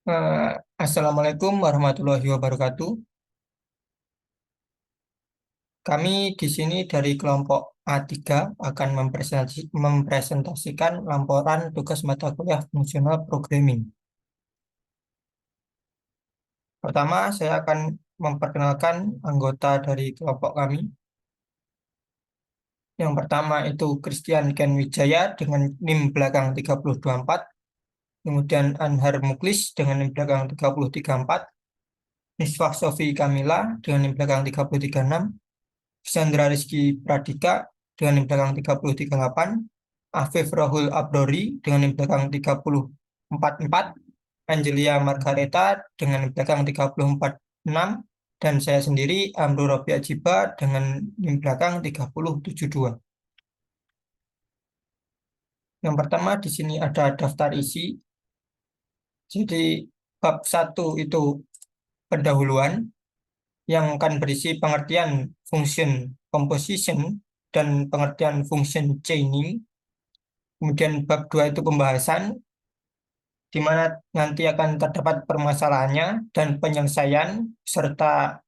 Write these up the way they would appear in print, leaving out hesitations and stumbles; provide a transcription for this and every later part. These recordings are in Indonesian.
Eh, Assalamualaikum warahmatullahi wabarakatuh. Kami di sini dari kelompok A3 akan mempresentasikan laporan tugas mata kuliah fungsional programming. Pertama, saya akan memperkenalkan anggota dari kelompok kami. Yang pertama itu Christian Ken Wijaya dengan NIM belakang 3024, kemudian Anhar Muklis dengan NIM belakang 3034, Niswah Sofi Kamila dengan NIM belakang 3036, Sandra Rizky Pradika dengan NIM belakang 3038, Afif Rahul Abdori dengan NIM belakang 3044, Angelia Margareta dengan NIM belakang 3046, dan saya sendiri Amru Robi Ajiba dengan NIM belakang 3072. Yang pertama di sini ada daftar isi. Jadi bab 1 itu pendahuluan yang akan berisi pengertian function composition dan pengertian function chaining. Kemudian bab 2 itu pembahasan, di mana nanti akan terdapat permasalahannya dan penyelesaian, serta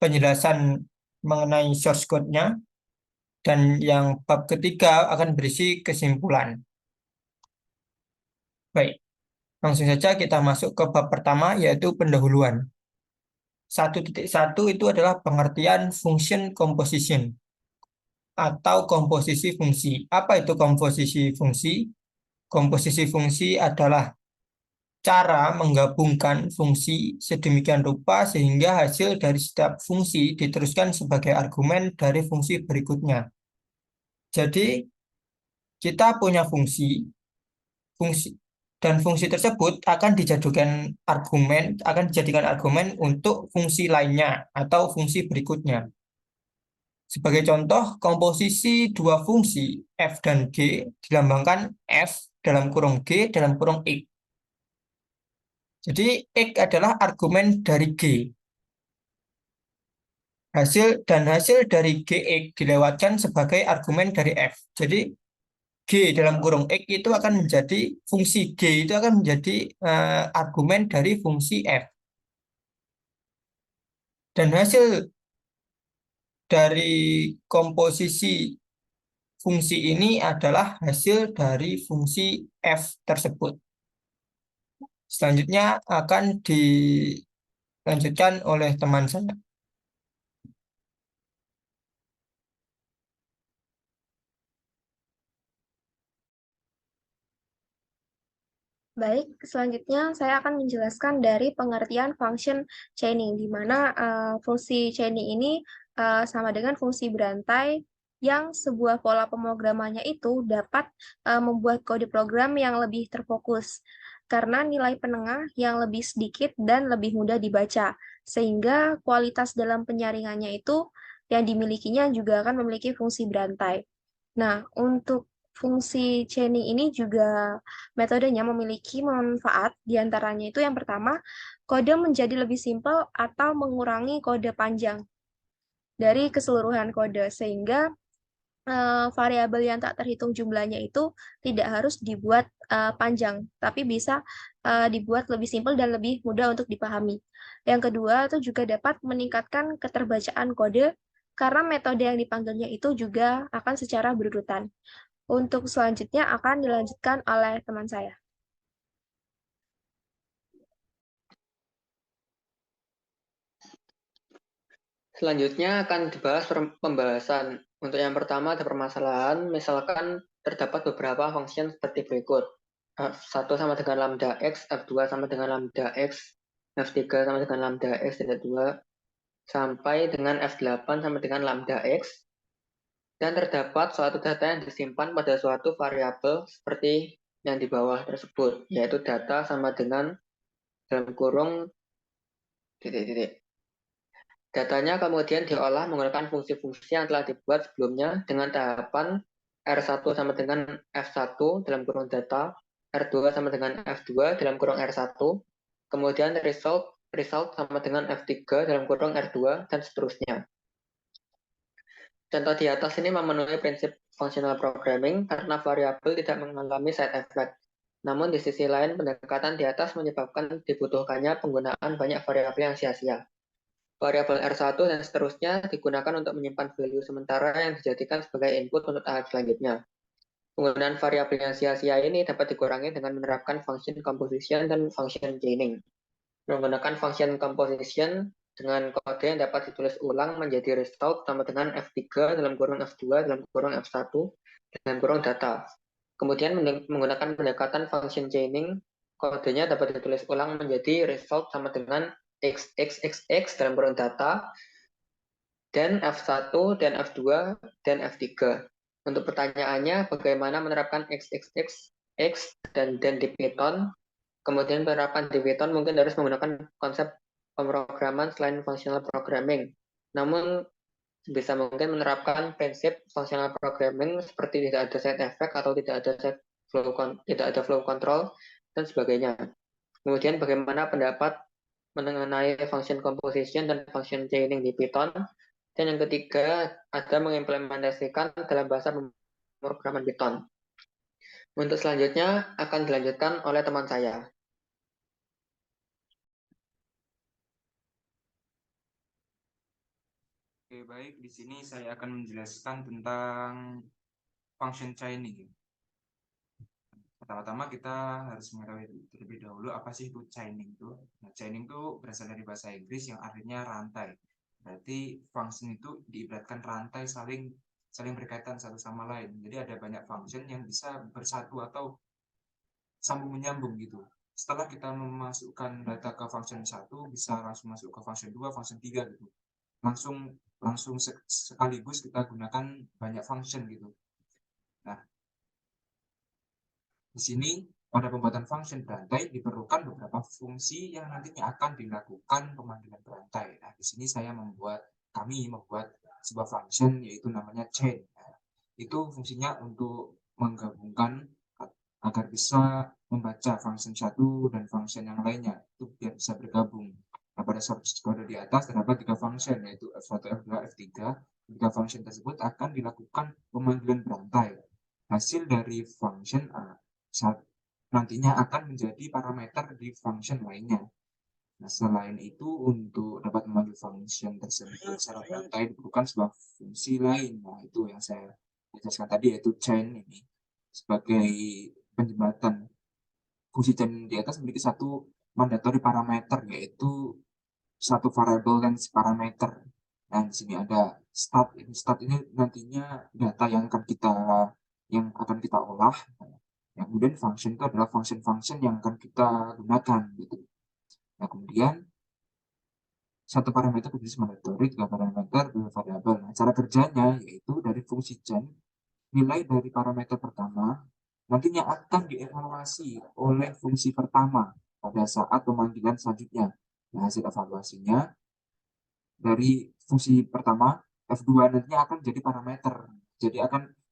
penjelasan mengenai source code-nya. Dan yang bab ketiga akan berisi kesimpulan. Baik, langsung saja kita masuk ke bab pertama, yaitu pendahuluan. 1.1 itu adalah pengertian function composition atau komposisi fungsi. Apa itu komposisi fungsi? Komposisi fungsi adalah cara menggabungkan fungsi sedemikian rupa sehingga hasil dari setiap fungsi diteruskan sebagai argumen dari fungsi berikutnya. Jadi, kita punya fungsi dan fungsi tersebut akan dijadikan argumen untuk fungsi lainnya atau fungsi berikutnya. Sebagai contoh, komposisi dua fungsi f dan g dilambangkan f dalam kurung g dalam kurung x. Jadi, x adalah argumen dari g. Hasil dari gx dilewatkan sebagai argumen dari f. Jadi, g dalam kurung x itu akan menjadi fungsi g itu akan menjadi argumen dari fungsi f. Dan hasil dari komposisi fungsi ini adalah hasil dari fungsi f tersebut. Selanjutnya akan dilanjutkan oleh teman saya. Baik, selanjutnya saya akan menjelaskan dari pengertian function chaining, di mana fungsi chaining ini sama dengan fungsi berantai yang sebuah pola pemrogramannya itu dapat membuat kode program yang lebih terfokus karena nilai penengah yang lebih sedikit dan lebih mudah dibaca, sehingga kualitas dalam penyaringannya itu yang dimilikinya juga akan memiliki fungsi berantai. Nah, untuk fungsi chaining ini juga metodenya memiliki manfaat, diantaranya itu yang pertama, kode menjadi lebih simpel atau mengurangi kode panjang dari keseluruhan kode, sehingga variabel yang tak terhitung jumlahnya itu tidak harus dibuat panjang, tapi bisa dibuat lebih simpel dan lebih mudah untuk dipahami. Yang kedua, itu juga dapat meningkatkan keterbacaan kode karena metode yang dipanggilnya itu juga akan secara berurutan. Untuk selanjutnya akan dilanjutkan oleh teman saya. Selanjutnya akan dibahas pembahasan. Untuk yang pertama ada permasalahan, misalkan terdapat beberapa function seperti berikut. F1 sama dengan lambda x, F2 sama dengan lambda x, F3 sama dengan lambda x tidak 2, sampai dengan F8 sama dengan lambda x, dan terdapat suatu data yang disimpan pada suatu variabel seperti yang di bawah tersebut, yaitu data sama dengan dalam kurung titik-titik. Datanya kemudian diolah menggunakan fungsi-fungsi yang telah dibuat sebelumnya dengan tahapan R1 sama dengan F1 dalam kurung data, R2 sama dengan F2 dalam kurung R1, kemudian result sama dengan F3 dalam kurung R2, dan seterusnya. Contoh di atas ini memenuhi prinsip functional programming karena variabel tidak mengalami side effect. Namun di sisi lain, pendekatan di atas menyebabkan dibutuhkannya penggunaan banyak variabel yang sia-sia. Variabel R1 dan seterusnya digunakan untuk menyimpan value sementara yang dijadikan sebagai input untuk tahap selanjutnya. Penggunaan variabel yang sia-sia ini dapat dikurangi dengan menerapkan function composition dan function chaining. Menggunakan function composition dengan kode yang dapat ditulis ulang menjadi result sama dengan F3 dalam kurung F2 dalam kurung F1 dalam kurung data. Kemudian menggunakan pendekatan function chaining, kodenya dapat ditulis ulang menjadi result sama dengan XXXX dalam kurung data, dan F1, dan F2, dan F3. Untuk pertanyaannya, bagaimana menerapkan XXX, X, dan di Python? Kemudian penerapan di Python mungkin harus menggunakan konsep pemrograman selain functional programming. Namun bisa mungkin menerapkan prinsip functional programming seperti tidak ada side effect atau tidak ada flow control dan sebagainya. Kemudian bagaimana pendapat mengenai function composition dan function chaining di Python? Dan yang ketiga ada mengimplementasikan dalam bahasa pemrograman Python. Untuk selanjutnya akan dilanjutkan oleh teman saya. Oke, baik. Di sini saya akan menjelaskan tentang function chaining. Pertama-tama kita harus mengetahui terlebih dahulu apa sih itu chaining itu. Nah, chaining itu berasal dari bahasa Inggris yang artinya rantai. Berarti function itu diibaratkan rantai saling berkaitan satu sama lain. Jadi ada banyak function yang bisa bersatu atau sambung menyambung gitu. Setelah kita memasukkan data ke function 1, bisa langsung masuk ke function 2, function 3 gitu. Langsung sekaligus kita gunakan banyak function gitu. Nah, di sini pada pembuatan function berantai diperlukan beberapa fungsi yang nantinya akan dilakukan pemanggilan berantai. Nah, di sini kami membuat sebuah function yaitu namanya chain. Nah, itu fungsinya untuk menggabungkan agar bisa membaca function 1 dan function yang lainnya itu biar bisa bergabung. Nah, pada source kode di atas terdapat 3 function yaitu F1, F2, F3. 3 function tersebut akan dilakukan pemanggilan berantai. Hasil dari function A nantinya akan menjadi parameter di function lainnya. Nah, selain itu, untuk dapat memanggil function tersebut secara berantai diperlukan sebuah fungsi lain. Nah, itu yang saya jelaskan tadi, yaitu chain ini sebagai penjembatan. Fungsi chain di atas memiliki satu mandatory parameter, yaitu satu variabel dan parameter. Nah, di sini ada start. Start ini nantinya data yang akan kita olah. Yang kemudian function itu adalah function-function yang akan kita gunakan gitu. Nah, kemudian satu parameter berjenis mandatory, 3 parameter, 2 variabel. Nah, cara kerjanya yaitu dari fungsi chain, nilai dari parameter pertama nantinya akan dievaluasi oleh fungsi pertama pada saat pemanggilan selanjutnya. Nah, hasil evaluasinya dari fungsi pertama F2 nantinya akan jadi parameter. Jadi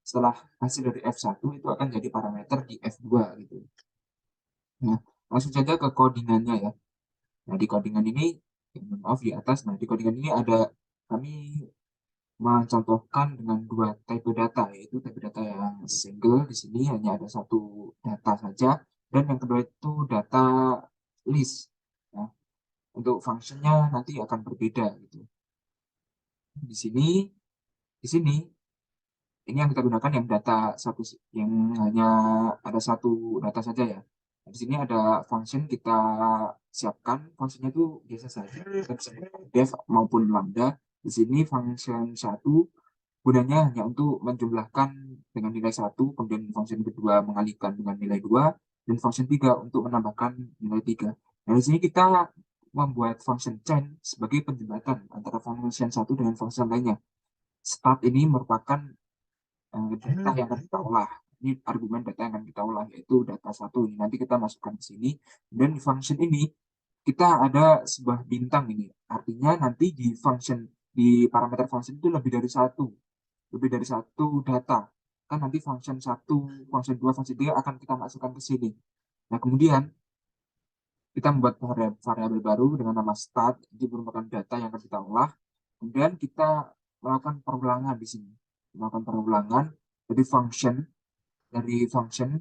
setelah hasil dari F1 itu akan jadi parameter di F2 gitu. Nah, langsung saja ke codingannya ya. Nah, di codingan ini, maaf di atas, nah di codingan ini kami mencontohkan dengan 2 type data, yaitu type data yang single, di sini hanya ada 1 data saja, dan yang kedua itu data list. Nah, untuk fungsinya nanti akan berbeda gitu. Di sini ini yang kita gunakan yang data yang hanya ada 1 data saja ya. Nah, di sini ada function kita siapkan, fungsinya itu biasa saja, kita bisa def maupun lambda. Di sini function 1 gunanya hanya untuk menjumlahkan dengan nilai 1, kemudian function kedua mengalihkan dengan nilai 2, dan function 3 untuk menambahkan nilai 3. Nah, di sini kita membuat function chain sebagai penjembatan antara function 1 dengan function lainnya. Start ini merupakan data yang akan kita olah. Ini argumen data yang akan kita olah, yaitu data 1 ini nanti kita masukkan ke sini, dan di function ini kita ada sebuah bintang ini, artinya nanti di parameter function itu lebih dari satu data, kan nanti function 1, function 2, function 3 akan kita masukkan ke sini. Nah, kemudian kita membuat variabel baru dengan nama start, ini merupakan data yang akan kita olah. Kemudian kita melakukan perulangan di sini, melakukan perulangan dari function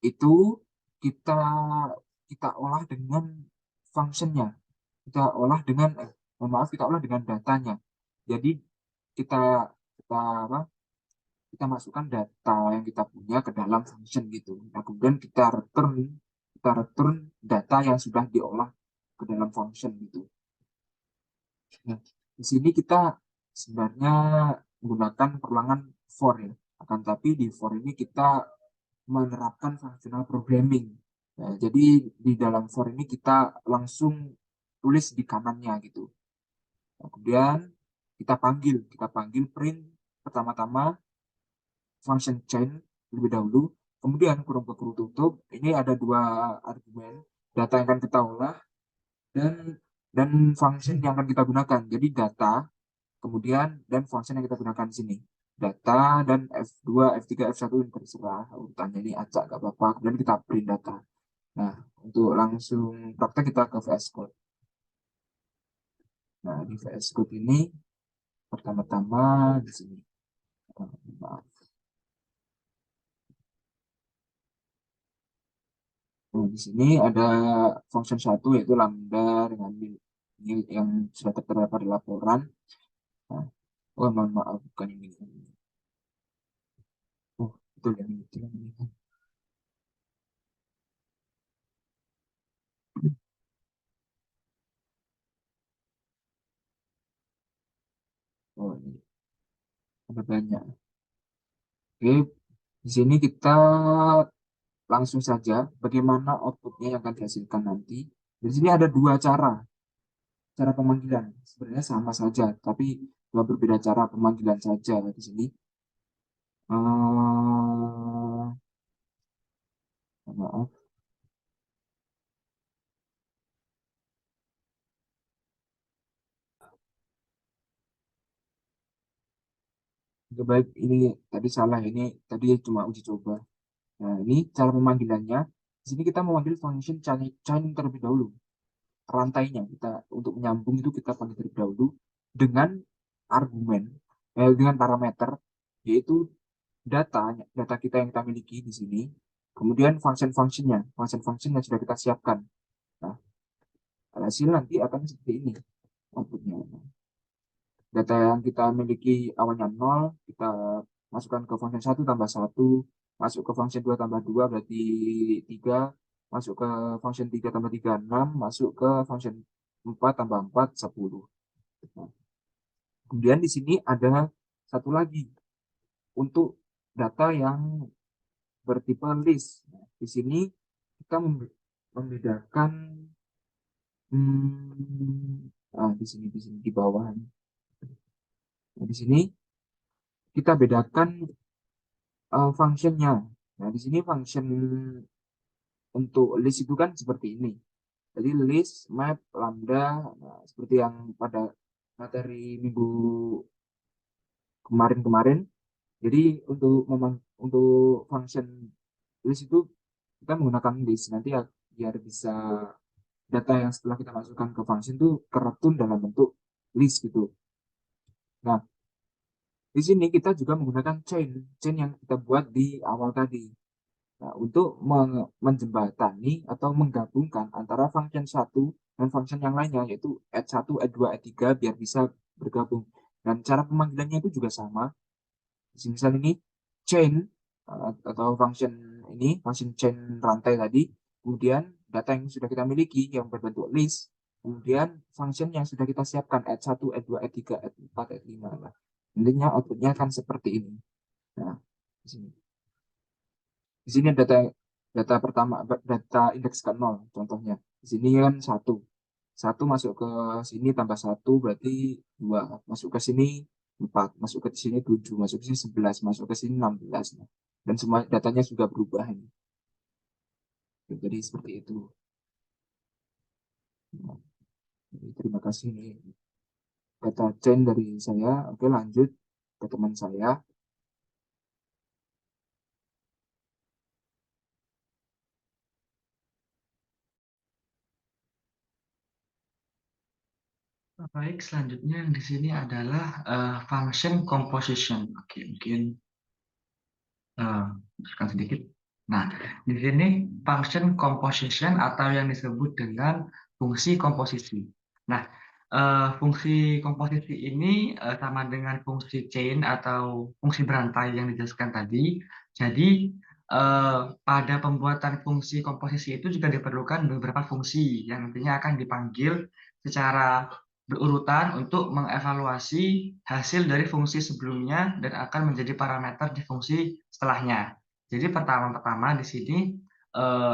itu kita kita olah dengan functionnya, kita olah dengan kita olah dengan datanya. Jadi kita kita apa kita masukkan data yang kita punya ke dalam function gitu. Nah, kemudian kita return data yang sudah diolah ke dalam function gitu. Nah, di sini kita sebenarnya menggunakan perulangan for ya. Akan tapi di for ini kita menerapkan functional programming. Nah, jadi di dalam for ini kita langsung tulis di kanannya gitu. Nah, kemudian kita panggil print pertama-tama function chain lebih dahulu. Kemudian kurung ke kurung tutup. Ini ada dua argumen data yang akan kita olah dan function yang akan kita gunakan. Jadi data, kemudian dan function yang kita gunakan di sini. Data dan F2, F3, F1 ini terserah urutannya, ini acak gak apa-apa. Kemudian kita print data. Nah, untuk langsung praktek kita ke VS Code. Nah, di VS Code ini pertama-tama di sini. Maaf. Nah, di sini ada function satu yaitu lambda dengan ini yang sudah tertera pada laporan. Nah, oh mohon maaf bukan ini. Oh betul yang ini, betul yang ini. Oh ini ada banyak. Oke, di sini kita langsung saja bagaimana outputnya yang akan dihasilkan nanti. Di sini ada dua cara pemanggilan. Sebenarnya sama saja, tapi dua berbeda cara pemanggilan saja di sini. Maaf. Oke, baik, ini tadi salah, ini tadi cuma uji coba. Nah, ini cara pemanggilannya. Di sini kita memanggil function chain terlebih dahulu. Rantainya kita untuk menyambung itu kita panggil terlebih dahulu dengan argumen, dengan parameter, yaitu data kita yang kita miliki di sini. Kemudian function yang sudah kita siapkan. Nah, hasil nanti akan seperti ini outputnya. Data yang kita miliki awalnya 0, kita masukkan ke function 1 tambah 1, masuk ke function 2 tambah 2 berarti 3, masuk ke function 3 tambah 3, 6, masuk ke function 4 tambah 4, 10. Nah, kemudian di sini ada satu lagi untuk data yang bertipe list. Nah, di sini kita membedakan di sini di bawah. Nah, di sini kita bedakan functionnya. Nah, di sini function untuk list itu kan seperti ini. Jadi list, map, lambda, nah, seperti yang pada materi minggu kemarin-kemarin. Jadi untuk function list itu kita menggunakan list nanti ya, biar bisa data yang setelah kita masukkan ke function itu keretun dalam bentuk list gitu. Nah, di sini kita juga menggunakan chain yang kita buat di awal tadi. Nah, untuk menjembatani atau menggabungkan antara function satu dan function yang lainnya, yaitu add1, add2, add3, biar bisa bergabung. Dan cara pemanggilannya itu juga sama. Misal ini chain atau function chain rantai tadi, kemudian data yang sudah kita miliki yang berbentuk list, kemudian function yang sudah kita siapkan add1, add2, add3, add4, add5. Nah, intinya outputnya akan seperti ini. Nah, di sini. Di sini data pertama, data indeks ke 0 contohnya. Di sini kan 1. 1 masuk ke sini tambah 1 berarti 2. Masuk ke sini 4. Masuk ke sini 7. Masuk ke sini 11. Masuk ke sini 16. Nah, dan semua datanya sudah berubah ini. Jadi seperti itu. Nah, terima kasih nih. Data chain dari saya. Oke, lanjut ke teman saya. Baik, selanjutnya yang di sini adalah function composition. Oke, mungkin sedikit. Nah, di sini function composition atau yang disebut dengan fungsi komposisi. Nah, fungsi komposisi ini sama dengan fungsi chain atau fungsi berantai yang dijelaskan tadi. Jadi, pada pembuatan fungsi komposisi itu juga diperlukan beberapa fungsi yang nantinya akan dipanggil secara berurutan untuk mengevaluasi hasil dari fungsi sebelumnya dan akan menjadi parameter di fungsi setelahnya. Jadi pertama-tama di sini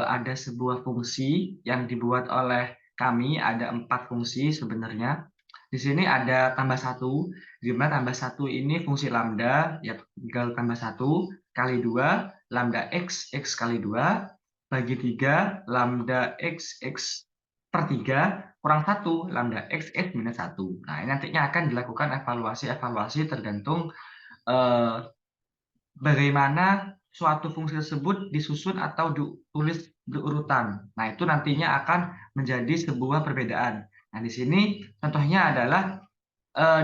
ada sebuah fungsi yang dibuat oleh kami, ada 4 fungsi sebenarnya. Di sini ada tambah 1, di mana tambah 1 ini fungsi lambda, ya tinggal tambah 1, kali 2, lambda x kali 2, bagi 3, lambda x per 3, kurang 1, lambda x minus 1. Nah, ini nantinya akan dilakukan evaluasi tergantung bagaimana suatu fungsi tersebut disusun atau ditulis berurutan. Nah, itu nantinya akan menjadi sebuah perbedaan. Nah, di sini contohnya adalah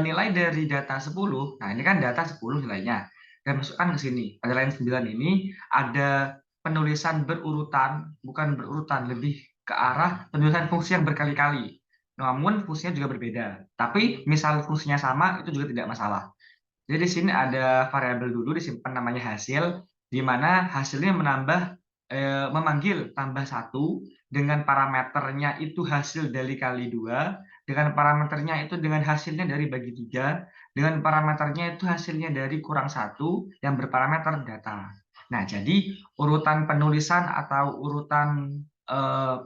nilai dari data 10. Nah, ini kan data 10 nilainya. Dan masukkan ke sini. Pada line 9 ini ada penulisan berurutan, bukan berurutan, lebih ke arah penulisan fungsi yang berkali-kali. Namun fungsinya juga berbeda. Tapi misal fungsinya sama, itu juga tidak masalah. Jadi di sini ada variabel dulu disimpan namanya hasil, di mana hasilnya memanggil tambah 1 dengan parameternya itu hasil dari kali 2, dengan parameternya itu dengan hasilnya dari bagi 3, dengan parameternya itu hasilnya dari kurang 1 yang berparameter data. Nah, jadi urutan penulisan atau urutan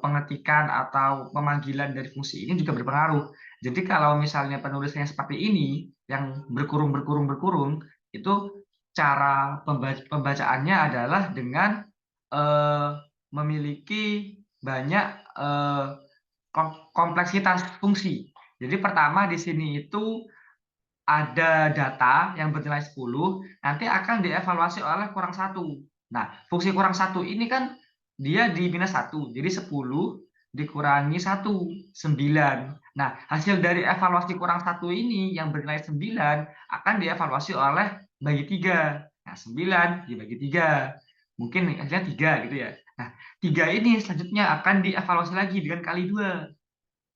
pengetikan atau pemanggilan dari fungsi ini juga berpengaruh. Jadi kalau misalnya penulisannya seperti ini, yang berkurung, itu cara pembacaannya adalah dengan memiliki banyak kompleksitas fungsi. Jadi pertama di sini itu ada data yang bernilai 10, nanti akan dievaluasi oleh kurang 1. Nah, fungsi kurang 1 ini kan dia di minus 1, jadi 10 dikurangi 1, 9. Nah, hasil dari evaluasi kurang 1 ini yang bernilai 9 akan dievaluasi oleh bagi 3. Nah, 9 dibagi 3. Mungkin hasilnya 3 gitu ya. Nah, 3 ini selanjutnya akan dievaluasi lagi dengan kali 2.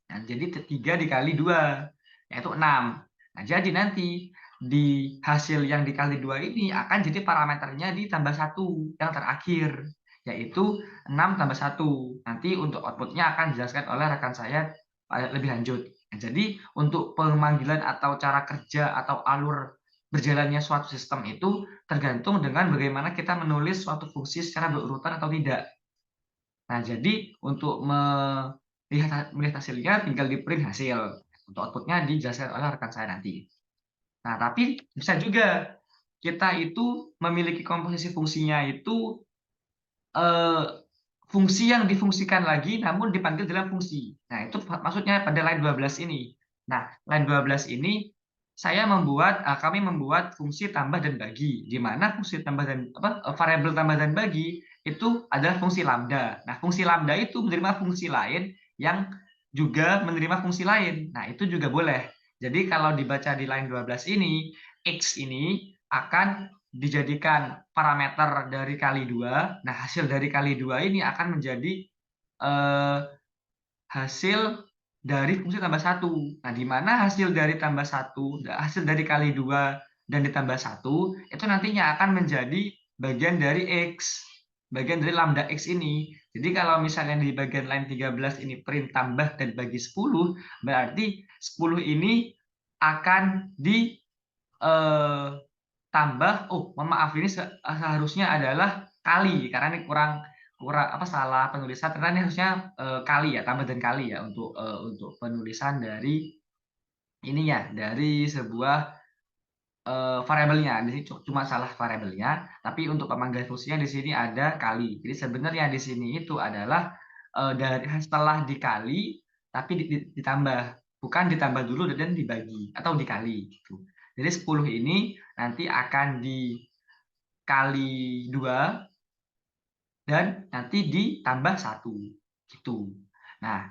Nah, jadi 3 dikali 2, yaitu 6. Nah, jadi nanti di hasil yang dikali 2 ini akan jadi parameternya ditambah 1 yang terakhir, yaitu 6 tambah 1. Nanti untuk outputnya akan dijelaskan oleh rekan saya lebih lanjut. Nah, jadi untuk pemanggilan atau cara kerja atau alur berjalannya suatu sistem itu tergantung dengan bagaimana kita menulis suatu fungsi secara berurutan atau tidak. Nah, jadi untuk melihat hasilnya tinggal di print hasil. Untuk outputnya dijelaskan oleh rekan saya nanti. Nah, tapi bisa juga kita itu memiliki komposisi fungsinya itu fungsi yang difungsikan lagi namun dipanggil dalam fungsi. Nah, itu maksudnya pada line 12 ini. Nah, line 12 ini kami membuat fungsi tambah dan bagi, di mana fungsi tambah dan variabel tambah dan bagi itu adalah fungsi lambda. Nah, fungsi lambda itu menerima fungsi lain yang juga menerima fungsi lain. Nah, itu juga boleh. Jadi kalau dibaca di line 12 ini, X ini akan dijadikan parameter dari kali 2. Nah, hasil dari kali 2 ini akan menjadi hasil dari fungsi tambah 1. Nah, di mana hasil dari tambah 1, hasil dari kali 2 dan ditambah 1, itu nantinya akan menjadi bagian dari X, bagian dari lambda X ini. Jadi kalau misalnya di bagian line 13 ini print tambah dan bagi 10, berarti 10 ini akan tambah, maaf, ini seharusnya adalah kali, karena ini kurang salah penulisan, karena ini harusnya kali ya, tambah dan kali ya untuk penulisan dari ininya, dari sebuah variabelnya. Di sini cuma salah variabelnya, tapi untuk pemanggilan fungsinya di sini ada kali. Jadi sebenarnya di sini itu adalah dari setelah dikali tapi ditambah, bukan ditambah dulu dan dibagi atau dikali gitu. Jadi 10 ini nanti akan dikali 2 dan nanti ditambah 1 gitu. Nah,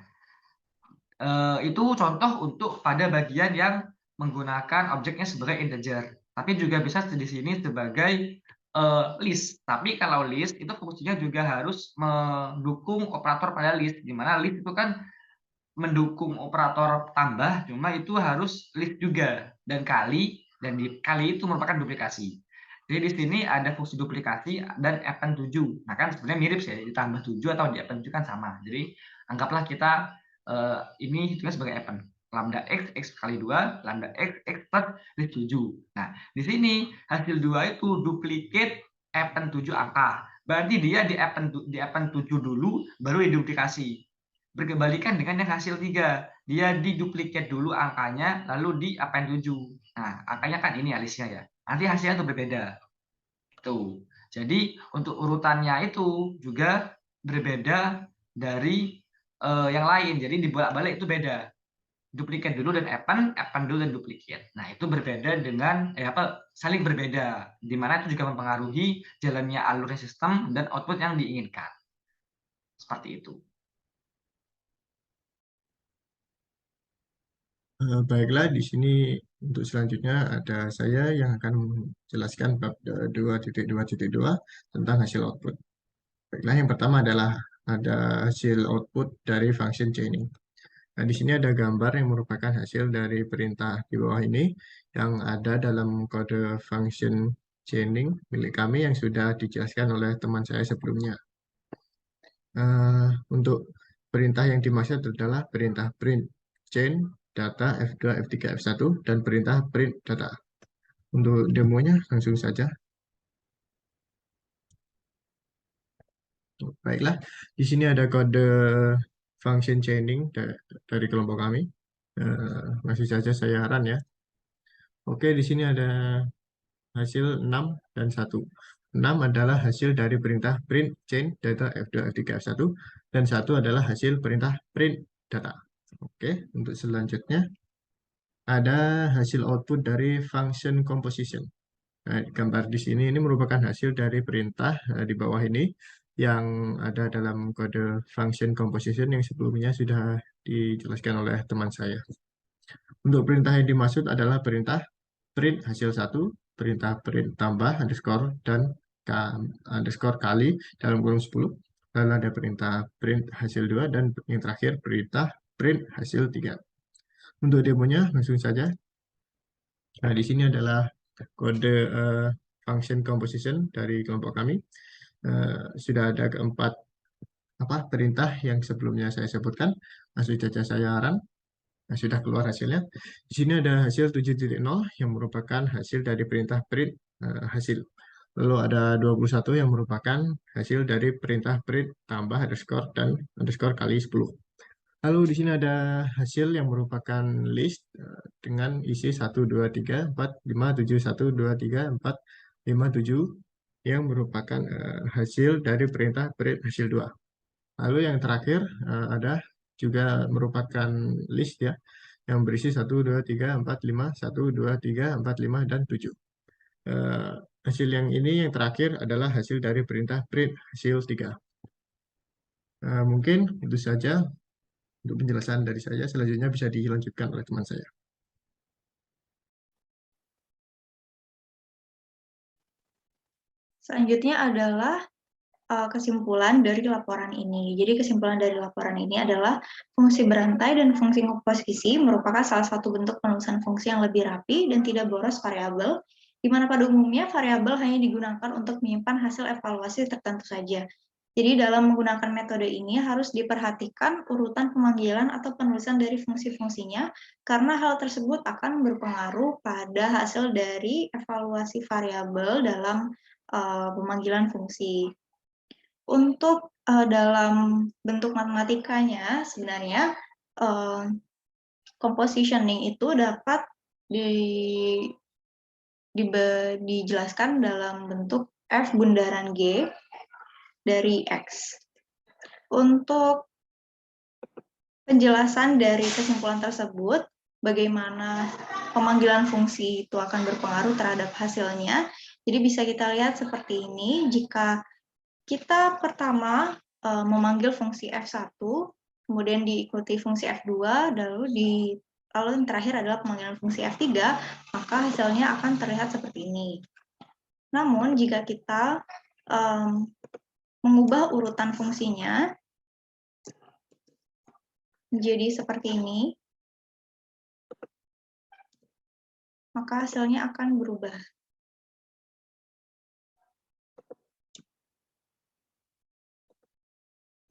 itu contoh untuk pada bagian yang menggunakan objeknya sebagai integer. Tapi juga bisa di sini sebagai list. Tapi kalau list itu fungsinya juga harus mendukung operator pada list, di mana list itu kan mendukung operator tambah, cuma itu harus list juga, dan kali itu merupakan duplikasi. Jadi di sini ada fungsi duplikasi dan append 7. Nah kan sebenarnya mirip sih, ditambah 7 atau di append 7 kan sama. Jadi anggaplah kita ini hitungnya sebagai append. Lambda x kali 2, lambda x plus list 7. Nah, di sini hasil 2 itu duplicate append 7 angka. Berarti dia di append 7 dulu, baru diduplikasi. Berkebalikan dengan yang hasil 3. Dia diduplicate dulu angkanya, lalu di append 7. Nah, angkanya kan ini alisnya ya. Nanti hasilnya itu berbeda. Tuh. Jadi untuk urutannya itu juga berbeda dari yang lain. Jadi dibolak-balik itu beda. Duplicate dulu dan append dulu dan duplicate. Nah, itu berbeda dengan saling berbeda, di mana itu juga mempengaruhi jalannya alurnya sistem dan output yang diinginkan. Seperti itu. Baiklah, di sini untuk selanjutnya ada saya yang akan menjelaskan bab 2.2.2 tentang hasil output. Baiklah, yang pertama adalah ada hasil output dari function chaining. Nah, di sini ada gambar yang merupakan hasil dari perintah di bawah ini yang ada dalam kode function chaining milik kami yang sudah dijelaskan oleh teman saya sebelumnya. Untuk perintah yang dimaksud adalah perintah print chain data F2, F3, F1 dan perintah print data. Untuk demonya langsung saja. Baiklah, di sini ada kode function chaining dari kelompok kami. Masih saja saya run ya. Oke, di sini ada hasil 6 dan 1. 6 adalah hasil dari perintah print chain data F2, F3, F1 dan 1 adalah hasil perintah print data. Oke, untuk selanjutnya ada hasil output dari function composition. Nah, gambar di sini ini merupakan hasil dari perintah di bawah ini yang ada dalam kode function composition yang sebelumnya sudah dijelaskan oleh teman saya. Untuk perintah yang dimaksud adalah perintah print hasil 1, perintah print tambah underscore dan underscore kali dalam kurung 10. Lalu ada perintah print hasil 2 dan yang terakhir perintah print hasil 3. Untuk demonya langsung saja. Nah, di sini adalah kode function composition dari kelompok kami. Sudah ada keempat perintah yang sebelumnya saya sebutkan. Langsung saja saya run. Nah, sudah keluar hasilnya. Di sini ada hasil 7.0 yang merupakan hasil dari perintah print hasil. Lalu ada 21 yang merupakan hasil dari perintah print tambah underscore dan underscore kali 10. Lalu di sini ada hasil yang merupakan list dengan isi 1, 2, 3, 4, 5, 7, 1, 2, 3, 4, 5, 7 yang merupakan hasil dari perintah print hasil 2. Lalu yang terakhir ada juga merupakan list ya yang berisi 1, 2, 3, 4, 5, 1, 2, 3, 4, 5, dan 7. Hasil yang ini yang terakhir adalah hasil dari perintah print hasil 3. Mungkin itu saja untuk penjelasan dari saya. Selanjutnya bisa dilanjutkan oleh teman saya. Selanjutnya adalah kesimpulan dari laporan ini. Jadi kesimpulan dari laporan ini adalah fungsi berantai dan fungsi komposisi merupakan salah satu bentuk penulisan fungsi yang lebih rapi dan tidak boros variabel, di mana pada umumnya variabel hanya digunakan untuk menyimpan hasil evaluasi tertentu saja. Jadi dalam menggunakan metode ini harus diperhatikan urutan pemanggilan atau penulisan dari fungsi-fungsinya, karena hal tersebut akan berpengaruh pada hasil dari evaluasi variabel dalam pemanggilan fungsi. Untuk dalam bentuk matematikanya, sebenarnya compositioning itu dapat dijelaskan dalam bentuk F bundaran G dari X. Untuk penjelasan dari kesimpulan tersebut, bagaimana pemanggilan fungsi itu akan berpengaruh terhadap hasilnya. Jadi bisa kita lihat seperti ini, jika kita pertama memanggil fungsi F1, kemudian diikuti fungsi F2, lalu yang terakhir adalah pemanggilan fungsi F3, maka hasilnya akan terlihat seperti ini. Namun, jika kita mengubah urutan fungsinya menjadi seperti ini, maka hasilnya akan berubah.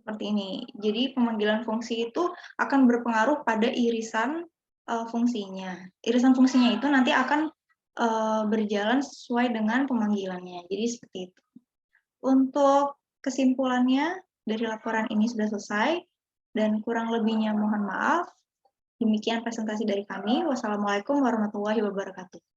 Seperti ini. Jadi pemanggilan fungsi itu akan berpengaruh pada irisan fungsinya. Irisan fungsinya itu nanti akan berjalan sesuai dengan pemanggilannya. Jadi seperti itu. Untuk kesimpulannya dari laporan ini sudah selesai dan kurang lebihnya mohon maaf. Demikian presentasi dari kami. Wassalamualaikum warahmatullahi wabarakatuh.